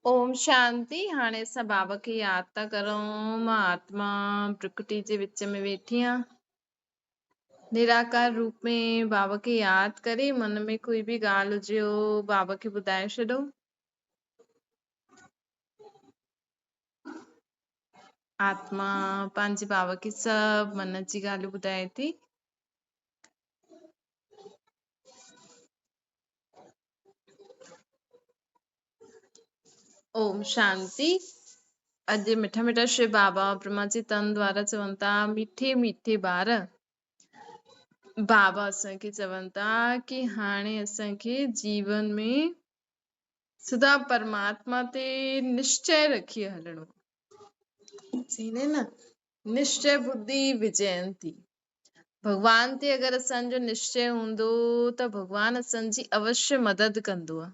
ओम शांति। हाणे असां बाबा खे याद था करूं। मां आत्मा प्रकृति जे विच में वेठी आं। निराकार रूप में बाबा खे याद करे मन में कोई भी ॻाल्हि हुजे बाबा खे ॿुधाए छॾो। आत्मा पंहिंजे बाबा खे सभु मन जी ॻाल्हियूं ॿुधाए थी। ओम शांति। अॼु मिठा मिठा शिव बाबा ब्रह्मा जी तन द्वारा चवनि था, मीठे मीठे ॿार बाबा असांखे चवनि था कि हाणे असांखे जीवन में सदा परमात्मा ते निश्चय रखी हलणो। चईंदा आहिनि न, निश्चय बुद्धि विजयंती। भगवान ते अगरि असांजो निश्चय हूंदो त भगवान असांजी अवश्य मदद कंदो आहे।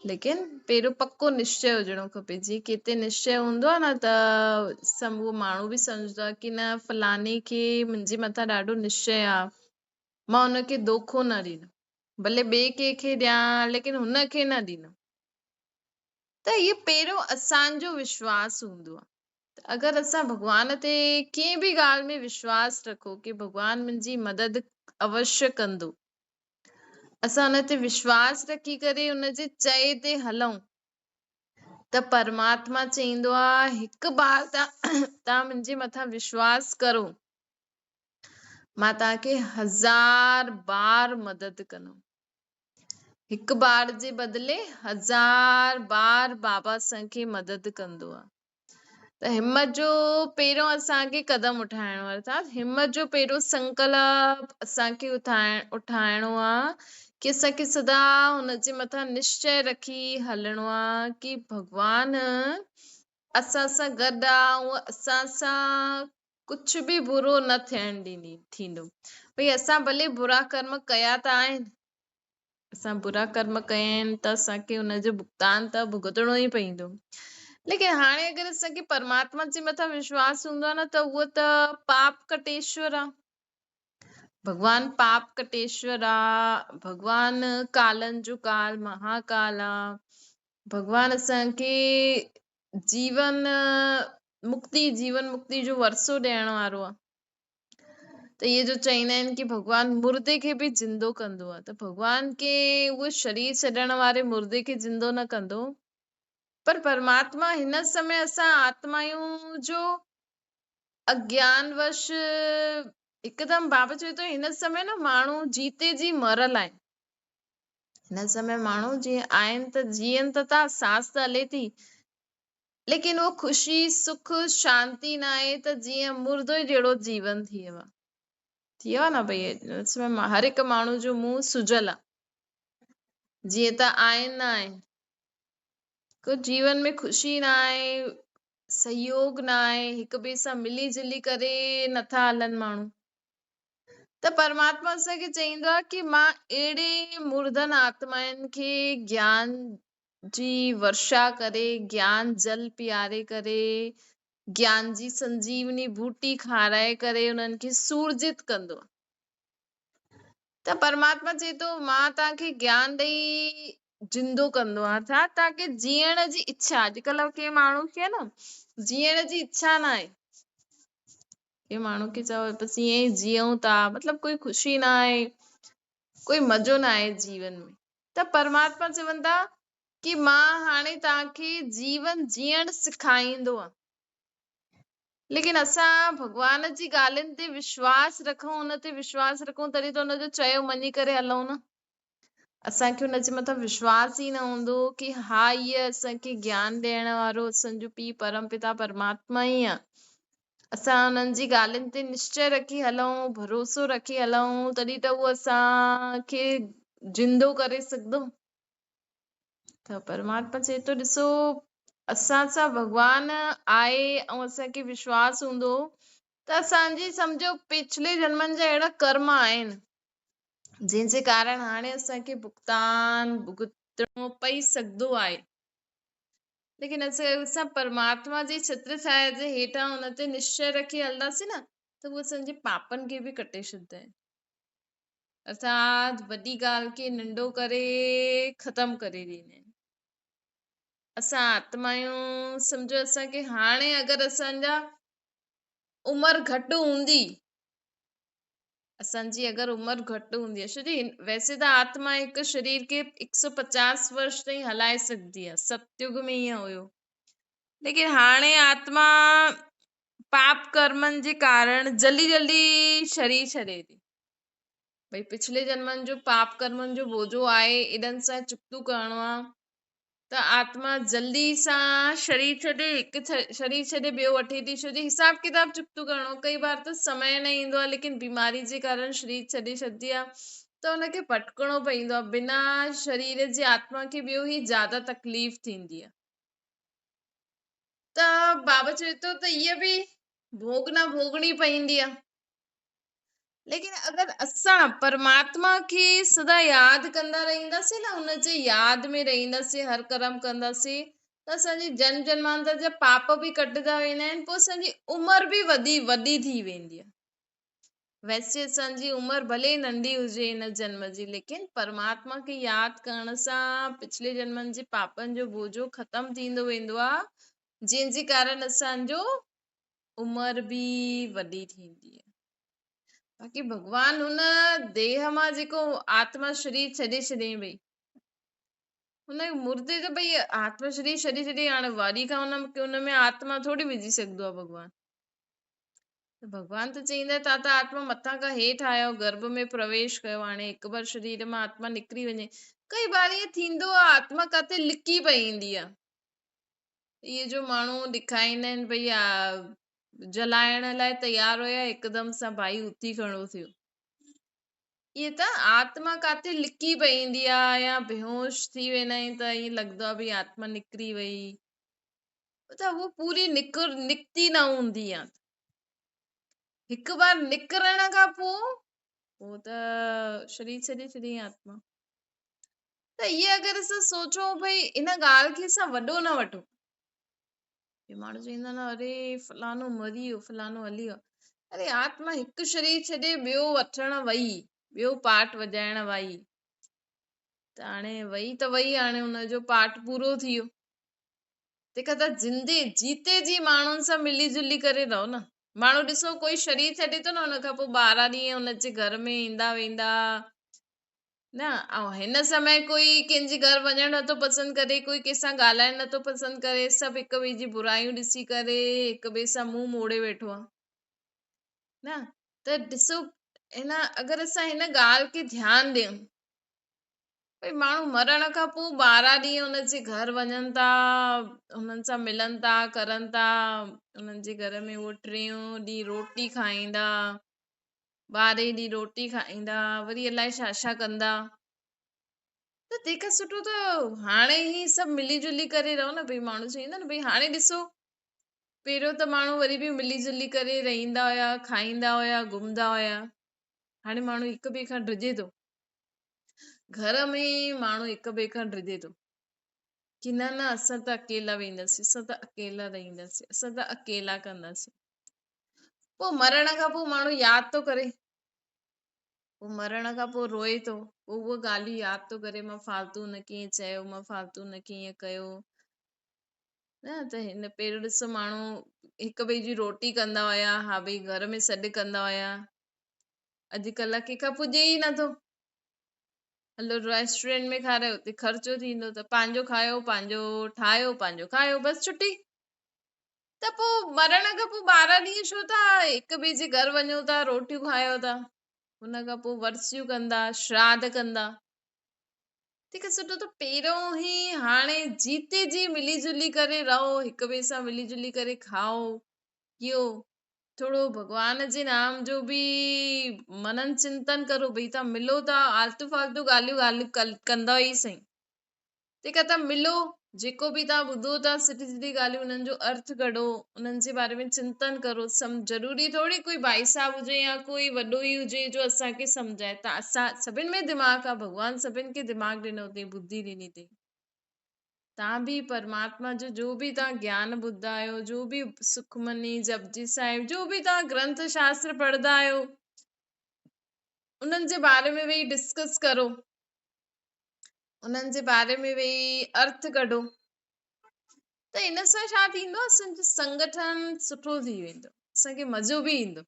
लेकिन पहिरियों पक्को निश्चय हुजणो खपे। जीअं किथे निश्चय हूंदो आहे न त उहो माण्हू बि सम्झंदो आहे कि न फलाणे खे मुंहिंजे मथां ॾाढो निश्चय आहे, मां हुनखे धोखो न ॾींदमि, भले ॿिए कंहिंखे ॾियां लेकिन हुनखे न ॾींदमि। त इहो पहिरियों असांजो विश्वास हूंदो आहे। अगरि असां भॻवान ते कंहिं बि ॻाल्हि में विश्वास रखो कि भॻवान मुंहिंजी मदद अवश्य कंदो, असां हुन ते विश्वास रखी करे हुनजे चए ते हलऊं त परमात्मा चईंदो आहे हिकु बार तव्हां मुंहिंजे मथां विश्वास करो, मां तव्हांखे 1000 बार मदद कंदुमि। हिकु बार जे बदिले 1000 बार बाबा असांखे मदद कंदो आहे। त हिम्मत जो पहिरियों असांखे कदम उठाइणो आहे। अर्थात हिम्मत जो पहिरियों संकल्प असांखे उठाइणो आहे कि असांखे सदा हुनजे मथां निश्चय रखी हलणो आहे कि भगवान असां सां गॾु आहे ऐं असां सां कुझु बि बुरो न थियणु थींदो। भई असां भले बुरा कर्म कया त आहिनि, असां बुरा कर्म कया आहिनि त असांखे हुनजो भुगतान त भुगतणो ई पवंदो। लेकिन हाणे अगरि असांखे परमात्मा जे मथां विश्वास हूंदो आहे न त उहो त पाप कटेश्वर आहे। भगवान पाप कटेश्वर आहे। भगवान कालनि जो काल महाकाल आहे। भगवान असांखे जीवन मुक्ति जो वरसो ॾियण वारो आहे। त इहे जो चईंदा आहिनि कि भगवान मुर्दे खे बि जिंदो कंदो आहे, त भगवान खे उहो शरीर छॾण वारे मुर्दे खे जिंदो न कंदो। पर परमात्मा हिन समय असां आत्मायूं जो अज्ञानवश हिकदमि बाबा चवे थो हिन समय न माण्हू जीते जी मरल आहे। हिन समय माण्हू जीअं आहिनि त जीअनि त था, सांस त हले थी, लेकिन वो ख़ुशी सुख शांती न आहे। त जीअं मुर्दो जहिड़ो जीवन थी वियो आहे न। भई हिन समय हर हिकु माण्हू जो मुंहुं सुजल आहे, जीअं त आहिनि न आहिनि, को जीवन में ख़ुशी न आहे, सहयोग न आहे, हिक ॿिए सां मिली जुली करे नथा हलनि माण्हू। त परमात्मा असांखे चईंदो आहे कि मां अहिड़े मुर्दन आत्माउनि खे ज्ञान जी वर्षा करे, ज्ञान जल पीआरे करे, ज्ञान जी संजीवनी बूटी खाराए करे उन्हनि खे सूरजित कंदो। त परमात्मा चए थो मां तव्हांखे ज्ञान ॾेई जिंदो कंदो आहे। अर्थात तव्हांखे जीअण जी इच्छा, अॼुकल्ह के माण्हू खे न जीअण जी इच्छा न आहे, के माण्हू खे चओ बसि ईअं ई जीऊं था, मतलब कोई ख़ुशी न आहे, कोई मज़ो न आहे जीवन में। त परमात्मा चवनि था कि मां हाणे तव्हांखे जीवन जीअण सेखारींदो आहे। लेकिन असां भगवान जी ॻाल्हियुनि ते विश्वास रखूं, हुन ते विश्वास रखूं, तॾहिं त हुनजो चयो मञी करे हलूं न। असांखे हुनजे मथां विश्वास ई न हूंदो कि हा इहो असांखे ज्ञान ॾियण वारो असांजो पीउ परमपिता परमात्मा ई आहे, असां हुननि जी ॻाल्हियुनि ते निश्चय रखी हलूं, भरोसो रखी हलूं, तॾहिं त उहो असांखे जिंदो करे सघंदो। त परमात्मा चए थो ॾिसो असां सां भगवान आहे ऐं असांखे विश्वास हूंदो त असांजी सम्झो पिछले जन्मनि जा अहिड़ा कर्म आहिनि जंहिंजे कारण हाणे असांखे भुगतान भुगतणो पई सघंदो आहे। लेकिन असां परमात्मा जी छत्र छाया जे हेठां हुन ते निश्चय रखी हलंदासीं न त उहो असांजे पापनि खे बि कटे छॾींदा आहिनि। अर्थात वॾी ॻाल्हि खे नंढो करे ख़तम करे ॾींदा आहिनि। असां आत्मायूं सम्झो असांखे हाणे अगरि असांजा उमिरि घटि हूंदी, असांजी अगरि उमिरि घटि हूंदी आहे, छोजी वैसे त आत्मा हिकु शरीर खे 150 वर्ष ताईं हलाए सघंदी आहे, सतयुग में ईअं हुयो। लेकिन हाणे आत्मा पाप कर्मनि जे कारण जल्दी जल्दी शरीर छॾे थी। भई पिछले जन्मनि जो पाप कर्मनि जो बोझो आहे, एॾनि सां चुकतो करणो आहे, त आत्मा जल्दी सां शरीर छॾे, हिकु शरीर छॾे ॿियो वठे थी, छोजी हिसाब किताब चुकतो करणो। कई बार त समय न ईंदो आहे, लेकिन बीमारी जे कारण शरीर छॾे छॾंदी आहे, त हुनखे भटकणो पवंदो आहे। बिना शरीर जे आत्मा खे ॿियो ई ज्यादा तकलीफ़ थींदी आहे। त बाबा चवे थो त इहा बि भोगना भोगणी पवंदी आहे। लेकिन अगरि असां परमात्मा खे सदा यादि कंदा रहंदासीं न, हुनजे यादि में रहंदासीं, हर कर्म कंदासीं, त असांजी जन्म जन्मांतर जा पाप बि कटंदा वेंदा आहिनि, पोइ असांजी उमिरि बि वॾी थी वेंदी आहे। वैसे असांजी उमिरि भले नंढी हुजे हिन जन्म जी, लेकिन परमात्मा खे यादि करण सां पिछले जन्मनि जे पापनि जो बोझो ख़तम थींदो वेंदो आहे, जंहिंजे कारण असांजो उमिरि बि वॾी थींदी आहे। बाक़ी भगवान हुन देह मां जेको आत्मा शरीर छॾे छॾियईं, भई हुन मुर्दे जो भई आत्मा शरीर छॾे छॾे, हाणे वरी खां हुन में आत्मा थोड़ी विझी सघंदो आहे भगवान। भगवान त चईंदा तव्हां त आत्मा मथां खां हेठि आयो, गर्भ में प्रवेश कयो, हाणे हिकु बार शरीर मां आत्मा निकिरी वञे। कई बार ईअं थींदो आहे आत्मा किथे लिकी पईंदी आहे। इहे जो माण्हू ॾेखारींदा आहिनि भई जलाइण लाइ तयार हुया, हिकदमि सां भाई उथी खड़ो थियो, इहे त आत्मा किथे लिकी पईंदी आहे, या बेहोश थी वेंदा आहियूं त ईअं लॻंदो आहे भई आत्मा निकिरी वई, त उहो पूरी निकिती न हूंदी आहे। हिकु बार निकिरण खां पोइ त शरीर छॾे छॾियईं आत्मा। त इहे अगरि असां सोचूं भई इन ॻाल्हि खे असां वॾो न वठूं। माण्हू चवंदा न, अरे फलानो मरी वियो, फलानो हली वियो। अरे आत्मा हिकु शरीर छॾे ॿियो वठण वई, ॿियो पाठ वॼाइण वई, त हाणे वई त वई, हाणे हुनजो पाठ पूरो थी वियो। तंहिंखां त जीते जी माण्हुनि सां मिली जुली करे रहो न। माण्हू ॾिसो कोई शरीर छॾे थो न, हुन खां पोइ 12 ॾींहं हुनजे घर में ईंदा वेंदा न, ऐं हिन समय कोई कंहिंजे घर वञणु नथो पसंदि करे, कोई कंहिंसां ॻाल्हाइण नथो पसंदि करे, सभु हिक ॿिए जी बुराइयूं ॾिसी करे हिक ॿिए सां मुंहुं मोड़े वेठो आहे न। त ॾिसो अगरि असां हिन ॻाल्हि खे ध्यानु ॾियूं, भई माण्हू मरण खां पोइ 12 ॾींहं हुनजे घर वञनि था, हुननि सां मिलनि था, करनि था, हुननि जे घर में उहो 3 ॾींहं रोटी खाईंदा, 12 ॾींहं रोटी खाईंदा, वरी अलाए छा छा कंदा। त तंहिंखां सुठो त हाणे ई सभु मिली जुली करे रहो न। भई माण्हू चवंदा न, भई हाणे ॾिसो पहिरियों त माण्हू वरी बि मिली जुली करे रहंदा हुया, खाईंदा हुया, घुमंदा हुया। हाणे माण्हू हिक ॿिए खां डिॼे थो, घर में माण्हू हिक ॿिए खां डिॼे थो कि न न असां त अकेला वेंदासीं, असां त अकेला रहंदासीं, असां त अकेला कंदासीं। पोइ मरण खां पोइ माण्हू यादि थो करे, पोइ मरण खां पोइ रोए थो, पोइ उहे ॻाल्हियूं यादि थो करे, मां फालतू न कीअं चयो, मां फालतू न कीअं कयो न। त हिन पहिरियों ॾिसो माण्हू हिक ॿिए जी रोटी कंदा हुया, हा भई घर में सॾु कंदा हुया। अॼुकल्ह कंहिंखां पुॼे ई नथो, हलो रेस्टोरेंट में खारायो, हुते ख़र्चो थींदो, त पंहिंजो खायो, पंहिंजो ठाहियो, पंहिंजो खायो, बसि छुटी। त पोइ मरण खां पोइ 12 ॾींहं छो था हिक ॿिए जे घर वञो था, रोटियूं खायो था, हुन खां पोइ वर्सियूं कंदा, श्राद्ध कंदा। तंहिंखां सुठो त पहिरियों ई हाणे जीते जी मिली जुली करे रहो, हिक ॿिए सां मिली जुली करे खाओ पियो, थोरो भगवान जे नाम जो बि मनन चिंतन करो। भई तव्हां मिलो था, आलतू फालतू ॻाल्हियूं कंदा ई सही, तंहिंखां तव्हां मिलो, जेको बि तव्हां ॿुधो था सिधी सिधी ॻाल्हियूं, उन्हनि जो अर्थ कढो, उन्हनि जे बारे में चिंतन करो। ज़रूरी थोड़ी कोई भाई साहब हुजे या कोई वॾो ई हुजे जो असांखे सम्झाए, त असां सभिनि में दिमाग़ आहे, भगवान सभिनि खे दिमाग़ ॾिनो अथई, बुद्धि ॾिनी अथई। तव्हां बि परमात्मा जो बि तव्हां ज्ञान ॿुधंदा आहियो, जो बि सुखमनी जपजी साहिब, जो बि तव्हां ग्रंथ शास्त्र पढ़ंदा आहियो, उन्हनि जे बारे में वेही डिस्कस करो, उन्हनि जे बारे में वेही अर्थ कढो। त इन सां छा थींदो, असांजो संगठन सुठो थी वेंदो, असांखे मज़ो बि ईंदो।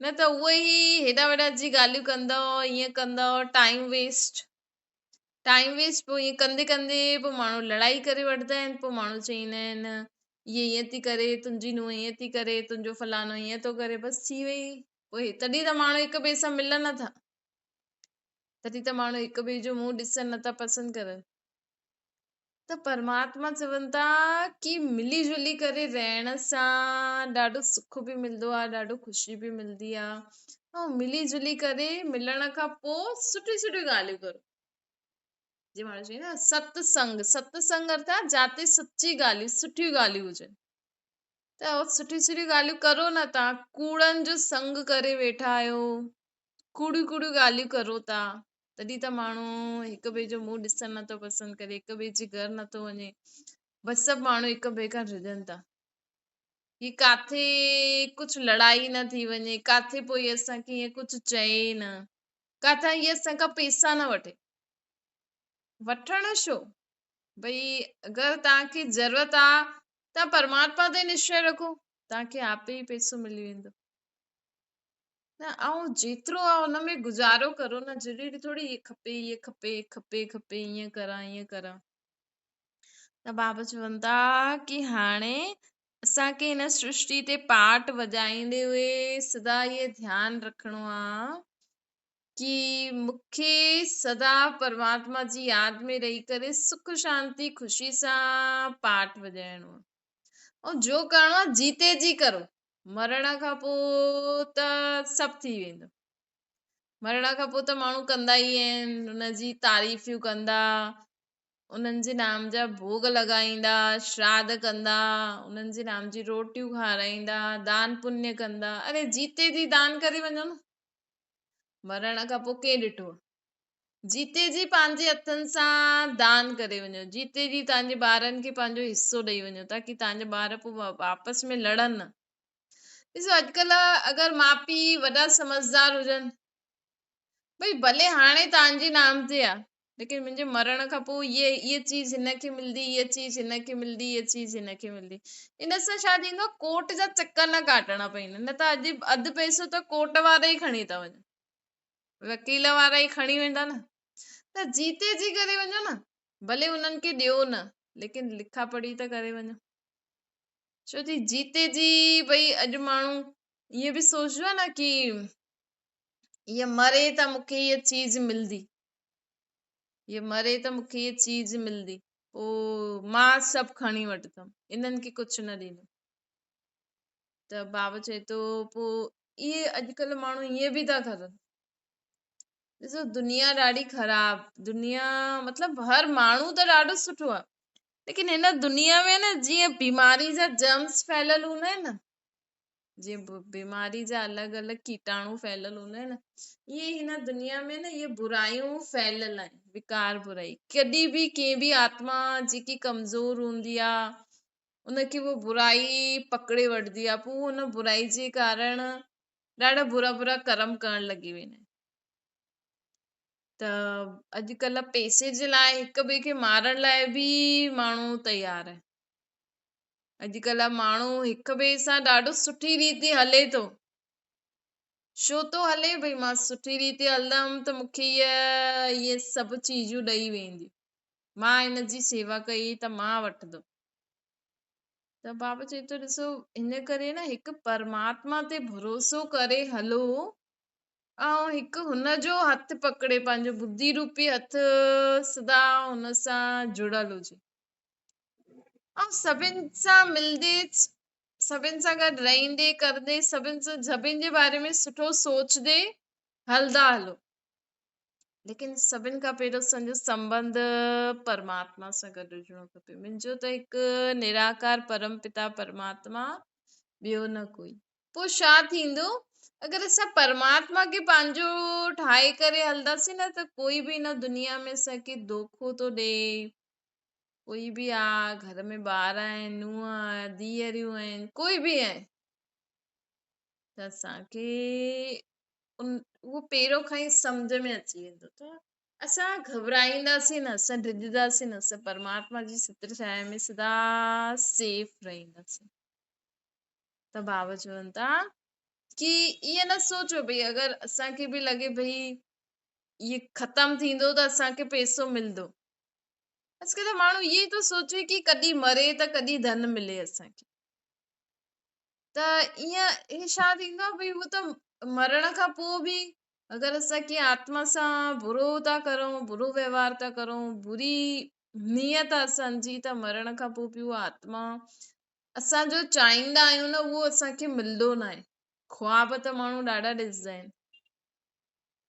न त उहे ई हेॾा वेॾा जी ॻाल्हियूं कंदव, ईअं कंदव, टाइम वेस्ट पोइ ईअं कंदे कंदे पोइ माण्हू लड़ाई करे वठंदा आहिनि। पोइ माण्हू चईंदा आहिनि ये ईअं थी करे, तुंहिंजी नुंहुं ईअं थी करे, तुंहिंजो फलानो ईअं थो करे, बसि थी वई। पोइ तॾहिं त माण्हू हिक ॿिए सां मिलनि नथा, तॾहिं त माण्हू हिक ॿिए जो मुंहुं ॾिसणु नथा पसंदि करनि। त परमात्मा चवनि था कि मिली जुली करे रहण सां ॾाढो सुख बि मिलंदो आहे, ॾाढो ख़ुशी बि मिलंदी आहे। ऐं मिली जुली करे मिलण खां पोइ सुठी सुठी ॻाल्हियूं करो। जीअं माण्हू चई न सत्संग, सत्संग अर्थात जाते सच्ची ॻाल्हियूं, सुठियूं ॻाल्हियूं हुजनि। त सुठी सुठी ॻाल्हियूं करो न, तव्हां कूड़नि जो संग करे वेठा आहियो, कूड़ियूं कूड़ियूं ॻाल्हियूं करो था, तॾहिं त माण्हू हिक ॿिए जो मुंहुं ॾिसणु नथो पसंदि करे, हिक ॿिए जे घर नथो वञे, बसि सभु माण्हू हिक ॿिए खां रिझनि था कि काथे कुझु लड़ाई न थी वञे, काथे पोइ असांखे ईअं कुझु चए न, काथे ईअं असांखां पैसा न वठे। वठण छो, भई अगरि तव्हांखे ज़रूरत आहे, तव्हां परमात्मा ते निश्चय रखो, तव्हांखे आपे ई पैसो मिली वेंदो न। ऐं जेतिरो आहे हुनमें गुज़ारो करो न, ज़रूरी थोड़ी ये खपे ये खपे खपे खपे ईअं करां ईअं करां। त बाबा चवनि था कि हाणे असांखे हिन सृष्टि ते पाठ वॼाईंदे हुए सदा इहे ध्यानु रखिणो आहे कि मूंखे सदा परमात्मा जी यादि में रही करे सुख शांति ख़ुशी सां पाठ वॼाइणो आहे। ऐं जो करिणो आहे जीते जी करो, मरण खां पोइ त सभु थी वेंदो। मरण खां पोइ त माण्हू कंदा ई आहिनि, हुनजी तारीफ़ियूं कंदा, उन्हनि जे नाम जा भोग लॻाईंदा, श्राद्ध कंदा, उन्हनि जे नाम जी रोटियूं खाराईंदा, दान पुण्य कंदा। अरे जीते जी दान करे वञो न, मरण खां पोइ के ॾिठो, जीते जी पंहिंजे हथनि सां दान करे वञो, जीते जी तव्हांजे ॿारनि खे पंहिंजो हिसो ॾेई वञो, ताकि तव्हांजा ॿार पोइ आपस में लड़नि न। ॾिसो अॼुकल्ह अगरि माउ पीउ वॾा समझदार हुजनि, भई भले हाणे तव्हांजे नाम ते आहे, लेकिन मुंहिंजे मरण खां पोइ ये चीज हिनखे मिलंदी, ये चीज हिनखे मिलंदी, ये चीज हिनखे मिलंदी। इन सां छा थींदो, कोर्ट जा चक्कर न काटणा पवंदा, न त अधु पैसो त कोर्ट वारा ई खणी था वञनि, वकील वारा ई खणी वेंदा न। त जीते जी करे वञो न, भले हुननि खे ॾियो न, लेकिन लिखा पढ़ी त करे वञो। छो जी जीते जी, भई अॼु माण्हू ईअं बि सोचदो आहे न कि हीअ मरे त मूंखे हीअ चीज मिलंदी, हीअ मरे त मूंखे हीअ चीज मिलंदी, पोइ मां सभु खणी वठंदमि, इन्हनि खे कुझु न ॾींदमि। त बाबा चए थो पोइ इहे अॼुकल्ह माण्हू ईअं बि था करनि। ॾिसो दुनिया ॾाढी ख़राब, दुनिया मतिलबु हर माण्हू त ॾाढो सुठो आहे, लेकिन हिन दुनिया में न जीअं बीमारी जा जर्म्स फैलियल हूंदा आहिनि न, जीअं बीमारी जा अलॻि अलॻि कीटाणु फैलियल हूंदा आहिनि, इहे हिन दुनिया में न इहे बुरायूं फैलियल आहिनि, विकार बुराई। कॾहिं बि कंहिं बि आत्मा जेकी कमज़ोर हूंदी आहे, उनखे वो बुराई पकड़े वठंदी आहे, पोइ हुन बुराई जे कारण ॾाढा बुरा बुरा कर्म करण लॻी वेंदा आहिनि। त अॼुकल्ह पैसे जे लाइ हिक ॿिए खे मारण लाइ बि माण्हू तयार आहे। अॼुकल्ह माण्हू हिक ॿिए सां ॾाढो सुठी रीति हले थो, छो थो हले, भई मां सुठी रीति हलंदमि त मूंखे इहे सभु चीजूं ॾेई वेंदी, मां हिन जी सेवा कई त मां वठंदमि। त बाबा चए थो ॾिसो, हिन करे न हिकु परमात्मा ते भरोसो करे हलो, ऐं हिकु हुनजो हथ पकड़े, पंहिंजो बुद्धि रूपी हथ सदा हुन सां जुड़ल हुजे, ऐं सभिनि सां मिलंदे, सभिनि सां गॾु रहंदे करदे, सभिनि जे बारे में सुठो सोचदे हलदा हलो, लेकिन सभिनि खां पहिरियों असांजो संबंध परमात्मा सां गॾु हुजणो खपे। मुंहिंजो त हिकु निराकार परम पिता परमात्मा, ॿियो न कोई। पोइ छा थींदो, अगरि असां परमात्मा खे पंहिंजो ठाहे करे हलंदासीं न, त कोई बि हिन दुनिया में असांखे धोखो थो ॾे, कोई बि आहे, घर में ॿार आहिनि, नुंहुं आहे, धीअरियूं आहिनि, कोई बि आहे, त असांखे उहो पहिरियों खां ई सम्झ में अची वेंदो। त असां घबराईंदासीं न, असां डिॼंदासीं न, असां परमात्मा जी छत्र छाया में सदा सेफ रहींदासीं। त बाबा चवनि था की ईअं न सोचो भई अगरि असांखे बि लॻे भई ये खत्म थींदो त असांखे पैसो मिलंदो। अॼुकल्ह माण्हू इहे थो सोचे की कॾहिं मरे त कॾहिं धन मिले असांखे। त ईअं हे छा थींदो आहे भई हू त मरण खां पोइ बि अगरि असां कीअं आत्मा सां बुरो था करूं, बुरो व्यवहार था करूं, बुरी नियत असांजी, त मरण खां पोइ बि उहा आत्मा असां जो चाहींदा आहियूं न उहो असांखे मिलंदो न आहे। ख्वाब त माण्हू ॾाढा ॾिसंदा आहिनि,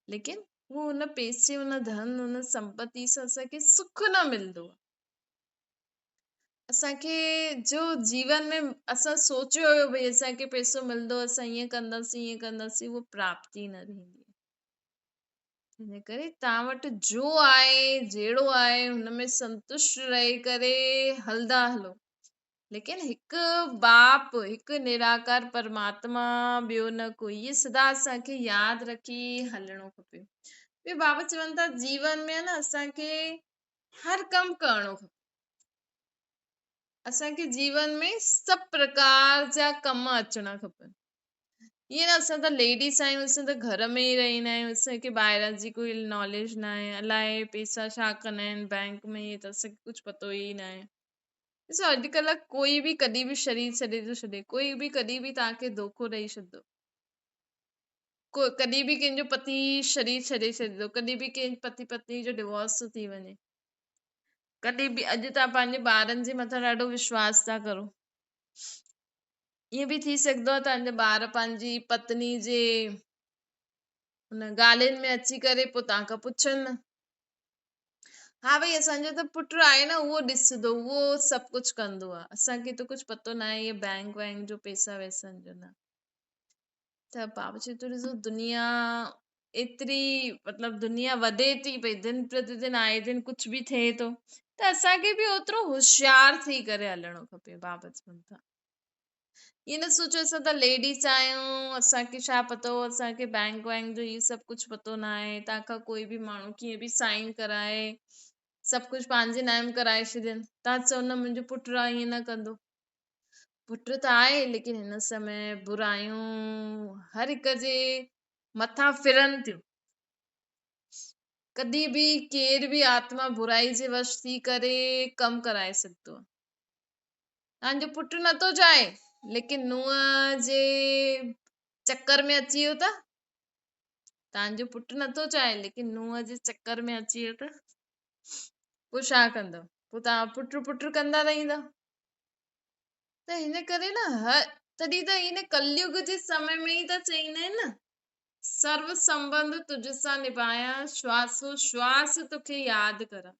लेकिन वो हुन पैसे, हुन धन, हुन संपत्ति सां असांखे सुख न मिलंदो। असांखे जो जीवन में असां सोचियो हुयो भई असांखे पैसो मिलंदो, असां ईअं कंदासीं ईअं कंदासीं, उहो प्राप्ति न थींदी। हिन करे तव्हां वटि जो आहे, जहिड़ो आहे, हुनमें संतुष्ट रही करे हलंदा हलो। लेकिन हिकु बाप, हिकु निराकार परमात्मा, ॿियो न कोई, इहे सदा असांखे यादि रखी हलणो खपे। ॿियो बाबा चवनि था जीवन में न असांखे हर कमु करणो खपे। असांखे जीवन में सभु प्रकार जा कम अचणा खपनि। ईअं न असां त लेडीस आहियूं, असां त घर में ई रहंदा आहियूं, असांखे ॿाहिरां जी कोई नॉलेज न आहे, अलाए पैसा छा कंदा आहिनि बैंक में, इहे त असांखे कुझु पतो ई न आहे। ॾिसो अॼुकल्ह कोई बि कॾहिं बि शरीर छॾे थो छॾे, कोई बि कॾहिं बि तव्हांखे धोखो ॾेई छॾंदो, कॾहिं बि कंहिंजो पति शरीर छॾे छॾंदो, कॾहिं बि कंहिं पति पत्नी जो डिवोर्स थो थी वञे, कॾहिं बि अॼु तव्हां पंहिंजे ॿारनि जे मथां ॾाढो विश्वास था करो, ईअं बि थी सघंदो आहे तव्हांजा ॿार पंहिंजी पत्नी जे हुन ॻाल्हियुनि में अची करे पोइ तव्हां खां पुछनि, हा भई असांजो त पुटु आहे न, उहो ॾिसंदो, उहो सभु कुझु कंदो आहे, असांखे त कुझु पतो न आहे इहे बैंक वैंक जो पैसा वैसनि जो न। त बाबा चए थो ॾिसो दुनिया एतिरी मतिलबु दुनिया वधे थी पई, दिन प्रतिदिन आए दिन कुझु बि थिए थो, त असांखे बि ओतिरो होशियार थी करे हलणो खपे। बाबा चवनि था ईअं न सोचो असां त लेडीस आहियूं, असांखे छा पतो, असांखे बैंक वैंक जो इहे सभु कुझु पतो न आहे, तव्हांखां कोई बि माण्हू कीअं बि साइन कराए सभु कुझु पंहिंजे नाम कराए छॾनि, तव्हां चओ न मुंहिंजो पुटु आहे, ईअं न कंदो। पुटु त आहे, लेकिन हिन समय बुरायूं हर हिक जे मथां फिरनि थियूं। कॾहिं बि केर बि आत्मा बुराई जे वश थी करे कमु कराए सघंदो आहे। तव्हांजो पुटु नथो चाहे, लेकिन नुंहं जे चक्कर में अची वियो त, तव्हांजो पुटु नथो चाहे लेकिन नुंहं जे चक्कर में अची वियो त पोइ छा कंदव? पोइ तव्हां पुटु पुटु कंदा रहंदा। त हिन करे न तॾहिं त हिन कलयुग जे समय में ई त चईंदा आहिनि न, सर्व संबंध तुझसां निभाया, श्वासो श्वास तोखे यादि करा।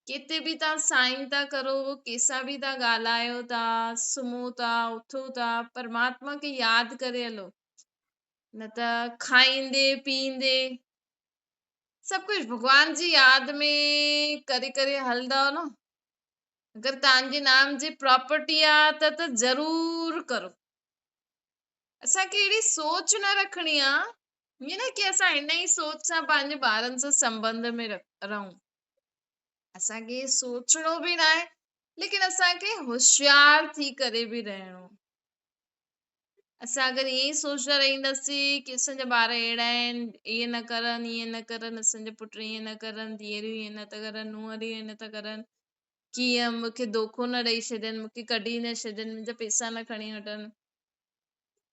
किथे बि तव्हां साइन था करो, कंहिंसां बि था ॻाल्हायो था, सुम्हो था, उथो था, परमात्मा खे यादि करे हलो, न त खाईंदे पींदे सभु कुझु भॻवान जी यादि में करे करे हलंदव न। अगरि तव्हांजे नाम जी प्रॉपर्टी आहे त ज़रूर करो। असांखे अहिड़ी सोच न रखणी आहे ईअं न की असां हिन ई सोच सां पंहिंजे ॿारनि सां संबंध में रहूं। असांखे सोचणो बि न आहे, लेकिन असांखे होशियार थी करे बि रहणो। असां अगरि ईअं ई सोचंदा रहंदासीं की असांजा ॿार अहिड़ा आहिनि, ईअं न करनि, ईअं न करनि, असांजा पुट ईअं न करनि, धीअरूं ईअं नथा करनि, नुंहंरूं ईअं नथा करनि, कीअं मूंखे धोखो न ॾेई छॾनि, मूंखे कढी न छॾनि, मुंहिंजा पैसा न खणी वठनि,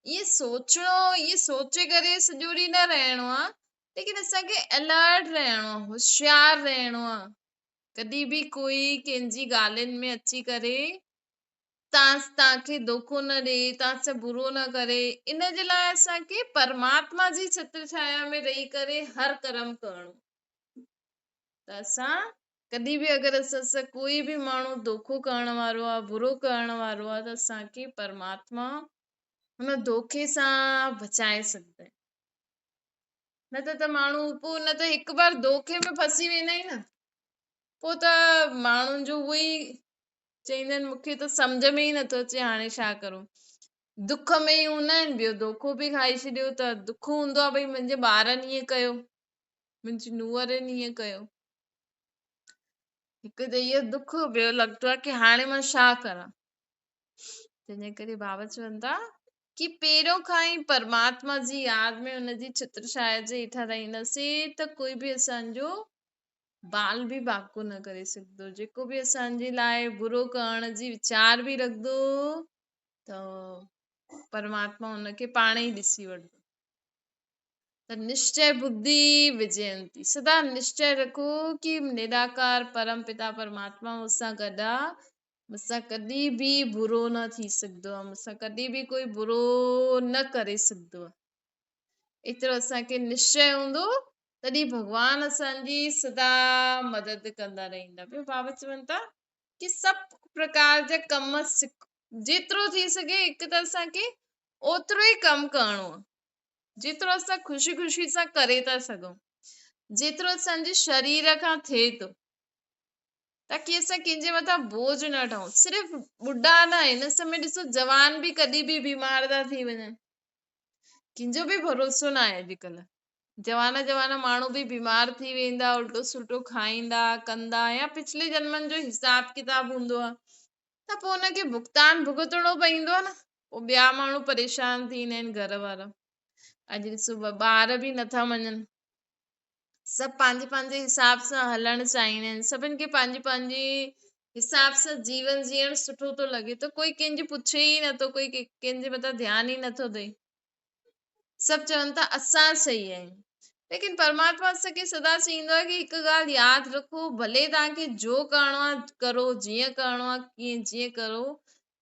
ईअं सोचणो, ईअं सोचे करे सॼो ॾींहुं न रहणो आहे, लेकिन असांखे अलर्ट रहणो आहे, होशियार रहणो आहे। कॾहिं बि कोई कंहिंजी ॻाल्हियुनि में अची करे तव्हांखे धोखो न ॾे, तव्हां सां बुरो न करे, इन जे लाइ असांखे परमात्मा जी छत्र छाया में रही करे हर कर्म करणो। त असां कॾहिं बि अगरि असां सां कोई बि माण्हू धोखो करण वारो आहे, बुरो करण वारो आहे, त असांखे परमात्मा हुन धोखे सां बचाए सघंदा आहिनि। न त माण्हू पोइ न त हिकु बार धोखे में फसी वेंदा आहिनि न, पोइ त माण्हुनि जो उहो ई चईंदा आहिनि मूंखे त सम्झ में ई नथो अचे हाणे छा करूं। दुख में ई हूंदा आहिनि, ॿियो धोखो बि खाई छॾियो त दुख हूंदो आहे भई मुंहिंजे ॿारनि ईअं कयो, मुंहिंजी नुंहरनि ईअं कयो। हिकु त इहो दुख, ॿियो लॻंदो आहे की हाणे मां छा करां। तंहिंजे करे बाबा चवनि था कि पहिरियों खां ई परमात्मा जी यादि में हुनजी छत्रछाया जे हेठां रहींदासीं त कोई बि असांजो बाल बि बाको न करे सघंदो। जेको बि असांजे लाइ बुरो करण जी वीचार बि रखंदो त परमात्मा हुनखे पाण ई ॾिसी वठंदो। त निश्चय बुद्धि विजयंती, सदा निश्चय रखो कि निराकार परम पिता परमात्मा मूंसां गॾु आहे, मूंसां कॾहिं बि बुरो न थी सघंदो आहे, मूंसां कॾहिं बि कोई बुरो न करे सघंदो आहे। एतिरो असांखे निश्चय हूंदो तॾहिं भगवान असांजी सदा मदद कंदा रहंदा। ॿियो बाबा चवनि था कि सभु प्रकार जा कम जेतिरो थी सघे हिकु त असांखे ओतिरो ई कमु करणो आहे, जेतिरो असां ख़ुशी ख़ुशी सां करे था सघूं, जेतिरो असांजे शरीर खां थिए थो, ताकि असां कंहिंजे मथां बोझ न ठहूं। सिर्फ़ ॿुढा न, हिन समय ॾिसो जवान बि कॾहिं बि बीमार था थी वञनि, कंहिंजो बि भरोसो न आहे। अॼुकल्ह जवान जवान माण्हू बि बीमार थी वेंदा, उल्टो सुल्टो खाईंदा कंदा, या पिछले जन्मनि जो हिसाब किताब हूंदो आहे त पोइ हुनखे भुगतान भुगतणो पवंदो आहे न। पोइ ॿिया माण्हू परेशान थींदा आहिनि, घर वारा। अॼु ॾिसो ॿार बि नथा मञनि, सभु पंहिंजे पंहिंजे हिसाब सां हलणु चाहींदा आहिनि, सभिनि खे पंहिंजी पंहिंजी हिसाब सां जीवन जीअण सुठो थो लॻे, त कोई कंहिंजी पुछे ई नथो, कोई कंहिंजे मथां ध्यानु ई नथो ॾे। सभु चवनि था असां सही आहियूं, लेकिन परमात्मा असांखे सदा चईंदो आहे कि हिकु ॻाल्हि यादि रखो, भले तव्हांखे जो करणो आहे करो, जीअं करणो आहे जीअं करो,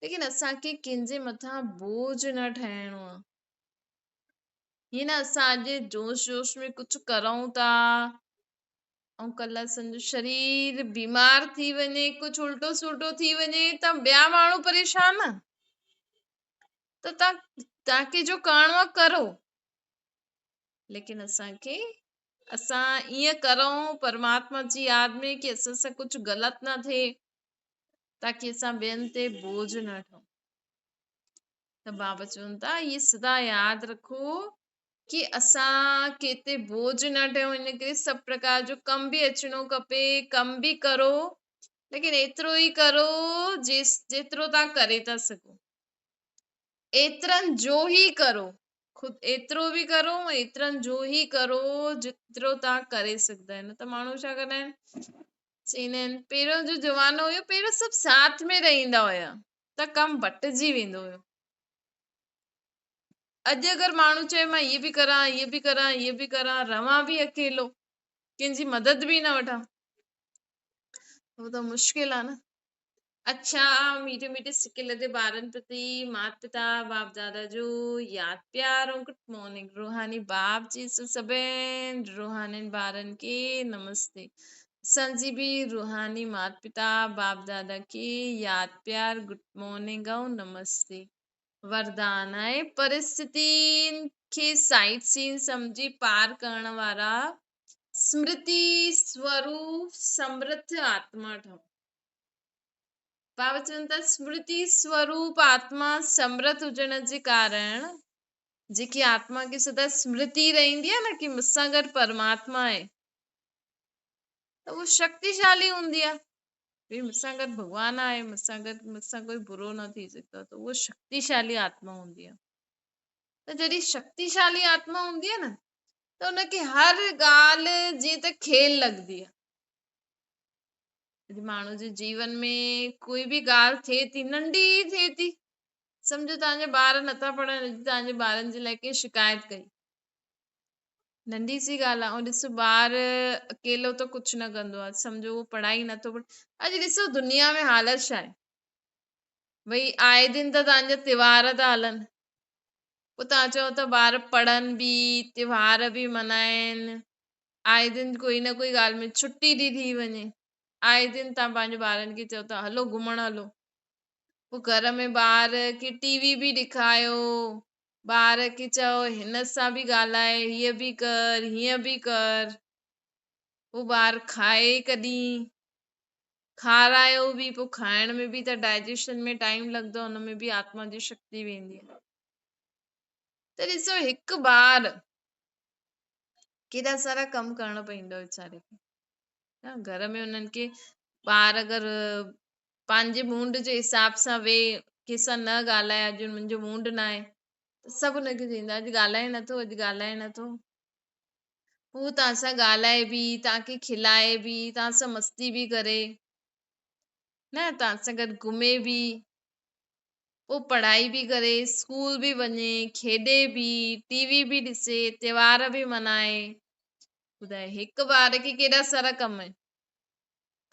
लेकिन असांखे कंहिंजे मथां बोझ न ठहिणो आहे। हीअं न असां अॼु जोश जोश में कुझु करूं था ऐं कल्ह असांजो शरीर बीमार थी वञे, कुझु उल्टो सुल्टो थी वञे त ॿिया माण्हू परेशान न, त तव्हांखे जो करणो आहे करो, लेकिन असां ईअं करूं परमात्मा जी यादि में कि असां सां कुझु ग़लति न थिए, ताकि असां ॿियनि ते बोझ न ठहूं। त बाबा चवनि था इहे सदा यादि रखो कि असां केते बोझ न ठहियूं। इन करे सभु प्रकार जो कम बि अचिणो खपे, कम बि करो, लेकिन एतिरो ई करो जेतिरो तव्हां करे था सघो, एतिरनि जो ई करो। खुद एतिरो बि करो, एतिरनि जो ई करो जेतिरो तव्हां करे सघंदा आहियो। त माण्हू छा कंदा आहिनि, चवंदा आहिनि पहिरियों जो ज़मानो हुयो, पहिरियों सभु साथ में रहंदा हुया त कमु बटिजी वेंदो हुयो। अॼु अगरि माण्हू चए मां इहे बि करां, इहे बि करां, इहे बि करां, रवां बि अकेलो, कंहिंजी मदद बि न वठां, उहो त मुश्किल आहे न। अच्छा, मीठे मीठे सिके लदे ॿारनि प्रति माता पिता बाप दादा जो यादि प्यार ऐं गुड मॉर्निंग। रूहानी बाप जी सभिनि रूहानी ॿारनि खे नमस्ते। असांजी बि रूहानी माता पिता बाप दादा खे यादि प्यार, गुड मॉर्निंग ऐं नमस्ते। वरदान आहे परिस्थितियुनि खे साइड सीन समझी पार करण वारा स्मृति स्वरूप समृद्ध आत्मा ठहो। बाबा चवनि था स्मृति स्वरूप आत्मा समृद्ध हुजण जे कारण जेकी आत्मा खे सदा स्मृति रहंदी आहे न कि मूंसां गॾु परमात्मा आहे, त उहा शक्तिशाली हूंदी आहे। भई मूंसां गॾु भॻवानु आहे, मूंसां कोई बुरो न थी सघंदो, त उहा शक्तिशाली आत्मा हूंदी आहे। त जॾहिं शक्तिशाली आत्मा हूंदी आहे न त हुनखे हर ॻाल्हि जीअं त खेल लॻंदी आहे। माण्हू जे जीवन में कोई बि ॻाल्हि थिए थी, नंढी थिए थी, सम्झो तव्हांजा ॿार नथा पढ़नि, तव्हांजे ॿारनि जे लाइ कंहिं शिकायत कई, नंढी सी ॻाल्हि आहे, ऐं ॾिसो ॿार अकेलो त कुझु न कंदो आहे, सम्झो उहो पढ़ाई नथो पढ़े। अॼु ॾिसो दुनिया में हालत छा आहे, भई आए दिन त तव्हांजा त्योहार था हलनि, पोइ तव्हां चओ त ॿार पढ़नि बि, त्योहार बि मल्हाइनि, आए दिन कोई न कोई ॻाल्हि में छुटी थी थी वञे, आए दिन तव्हां पंहिंजे ॿारनि खे चओ था हलो घुमणु हलो, पोइ घर में ॿार खे टीवी बि ॾेखारियो, ॿार खे चओ हिन सां बि ॻाल्हाए, हीअ बि कर, हीअं बि कर, पोइ ॿार खाए कॾहिं, खारायो बि, पोइ खाइण में बि त डाइजेशन में टाइम लॻंदो आहे, हुन में बि आत्मा जी शक्ति वेंदी आहे। त ॾिसो हिकु ॿार केॾा सारा कम करणा पवंदो वीचारे खे। हा, घर में उन्हनि खे ॿार अगरि पंहिंजे मूड जे हिसाब सां वेह, कंहिंसां न ॻाल्हाए, अॼु मुंहिंजो मूड न आहे, त सभु हुनखे चवंदा अॼु ॻाल्हाए नथो, अॼु ॻाल्हाए नथो। हू तव्हां सां ॻाल्हाए बि, तव्हांखे खिलाए बि, तव्हां सां मस्ती बि करे, न तव्हां सां गॾु घुमे बि, पोइ पढ़ाई बि करे, स्कूल बि वञे, खेॾे बि, टीवी बि ॾिसे, त्योहार बि मनाए। ॿुधाए हिकु ॿार खे केॾा सारा कम आहिनि।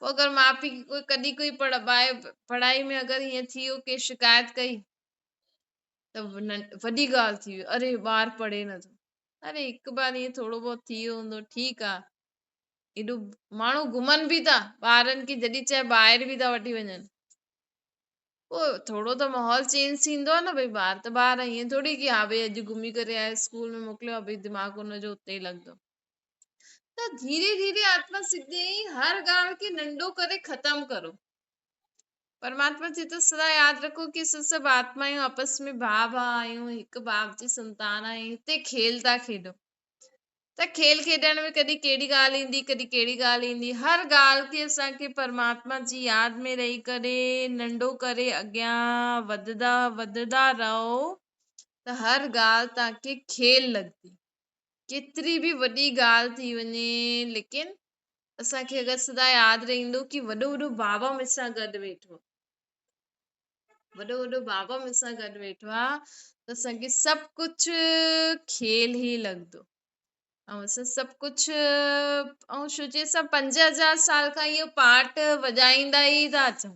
पोइ अगरि माउ पीउ कोई कॾहिं कोई पढ़ाई में अगरि हीअं थी वियो के शिकायत कई त वॾी ॻाल्हि थी वई, अरे ॿार पढ़े नथो। अरे हिकु बार ईअं थोरो बहुत थी वियो हूंदो, ठीकु आहे। एॾो माण्हू घुमनि बि था, ॿारनि खे जॾहिं चाहे ॿाहिरि बि था वठी वञनि, पोइ थोरो त माहौल चेंज थींदो आहे न। भई ॿार त ॿार आहे, ईअं थोरी की हा भई अॼु घुमी करे आए, स्कूल में मोकिलियो आहे, भई दिमाग़ हुनजो उते ई लॻंदो। त धीरे धीरे आत्मा सिद्धि हर ॻाल्हि खे नंढो करे ख़तम करो। परमात्मा चए थो सदा यादि रखो कि सभु आत्मायूं आपस में भाउ आहियूं, हिकु बाप जी संतान आहियूं, हिते खेल था खेॾो। त खेल खेॾण में कॾहिं कहिड़ी ॻाल्हि ईंदी, कॾहिं कहिड़ी ॻाल्हि ईंदी, हर ॻाल्हि खे असांखे परमात्मा जी यादि में रही करे नंढो करे अॻियां वधंदा रहो, त हर ॻाल्हि तव्हांखे खेल लॻंदी। केतिरी बि वॾी ॻाल्हि थी वञे, लेकिन असांखे अगरि सदा यादि रहंदो कि वॾो वॾो बाबा मूंसां गॾु वेठो, वॾो वॾो बाबा मूंसां गॾु वेठो आहे, त असांखे सभु कुझु खेल ई लॻंदो। ऐं असां सभु कुझु, ऐं सोचे असां 5000 साल खां इहो पाठ वॼाईंदा ई था अचूं।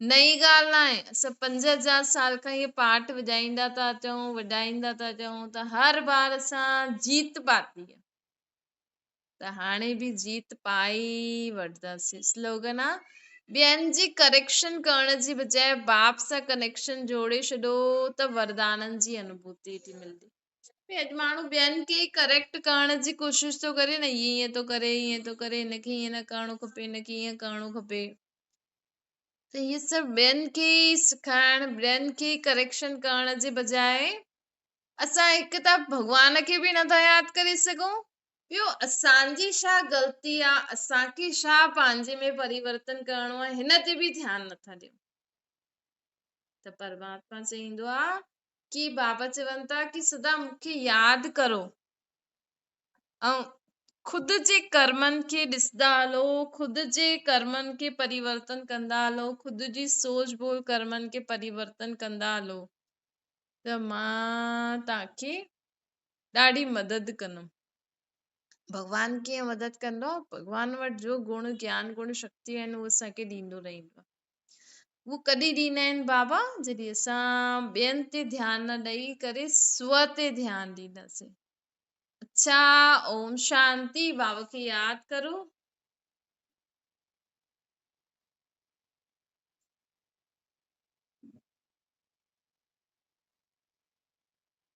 नई ॻाल्हि न आहे, असां 5000 साल खां इहो पाठ वॼाईंदा था अचूं, वॼाईंदा था अचूं, त हर बार असां जीत पाती आहे। त हाणे बि जीत पाई वठंदासीं। स्लोगन आहे, ॿियनि जी करेक्शन करण जी बजाए बाप सां कनेक्शन जोड़े छॾो, त वरदाननि जी अनुभूति थी मिलंदी। अॼु माण्हू ॿियनि खे करेक्ट करण जी कोशिशि थो करे न, ईअं थो करे, ईअं थो करे, हिनखे ईअं न करणो खपे, हिनखे ईअं करणो खपे। त इहे सभु ॿियनि खे सिखाइण, ॿियनि खे करेक्शन करण जे बजाए असां हिकु त भॻवान खे बि नथा यादि करे सघूं, ॿियो असांजी छा ग़लती आहे, असांखे छा पंहिंजे में परिवर्तन करणो आहे, हिन ते बि ध्यानु नथा ॾियूं। त परमात्मा चईंदो आहे कि बाबा चवनि था कि सदा मूंखे यादि करो, ऐं ख़ुदि जे कर्मनि खे ॾिसंदा हलो, ख़ुदि जे कर्मनि खे परिवर्तन कंदा हलो, ख़ुदि जी सोच बोल कर्मनि खे परिवर्तन कंदा हलो, त मां तव्हांखे ॾाढी मदद कंदुमि। भॻवान कीअं मदद कंदो? भॻवान वटि जो गुण ज्ञान गुण शक्ति आहिनि, उहो असांखे ॾींदो रहंदो आहे। उहो कॾहिं ॾींदा आहिनि बाबा? जॾहिं असां ॿियनि ते ध्यानु न ॾेई करे स्व ते ध्यानु ॾींदासीं। अच्छा, ओम शांति। बाबा खे यादि करो।